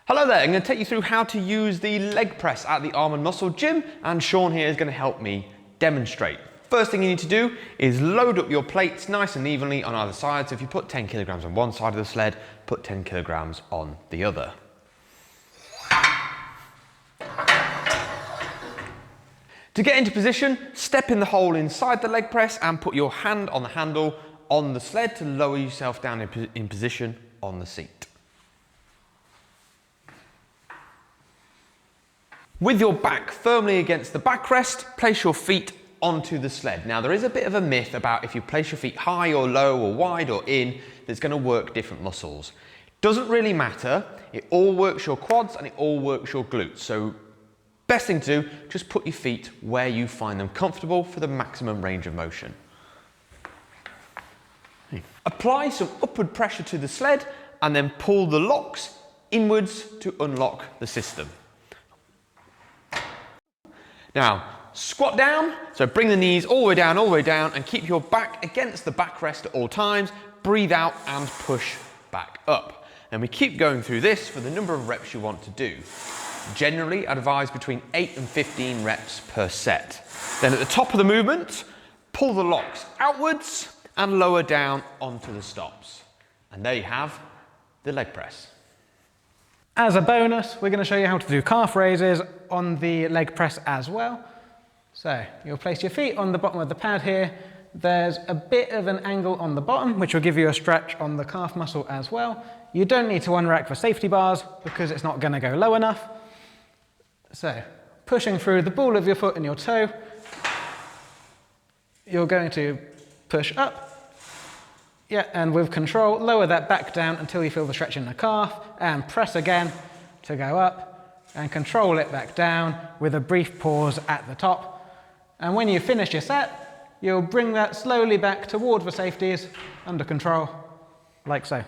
Hello there, I'm going to take you through how to use the leg press at the Armoured Muscle Gym, and Sean here is going to help me demonstrate. First thing you need to do is load up your plates nice and evenly on either side. So if you put 10 kilograms on one side of the sled, put 10 kilograms on the other. To get into position, step in the hole inside the leg press and put your hand on the handle on the sled to lower yourself down in position on the seat. With your back firmly against the backrest, place your feet onto the sled. Now there is a bit of a myth about if you place your feet high or low or wide or in, that's going to work different muscles. Doesn't really matter, it all works your quads and it all works your glutes. So best thing to do, just put your feet where you find them comfortable for the maximum range of motion. Apply some upward pressure to the sled and then pull the locks inwards to unlock the system. Now, squat down, so bring the knees all the way down and keep your back against the backrest at all times. Breathe out and push back up. And we keep going through this for the number of reps you want to do. Generally, advise between 8 and 15 reps per set. Then at the top of the movement, pull the locks outwards and lower down onto the stops. And there you have the leg press. As a bonus, we're going to show you how to do calf raises on the leg press as well. So you'll place your feet on the bottom of the pad here. There's a bit of an angle on the bottom, which will give you a stretch on the calf muscle as well. You don't need to unrack for safety bars because it's not going to go low enough. So pushing through the ball of your foot and your toe, you're going to push up. Yeah, and with control, lower that back down until you feel the stretch in the calf, and press again to go up, and control it back down with a brief pause at the top. And when you finish your set, you'll bring that slowly back towards the safeties under control, like so.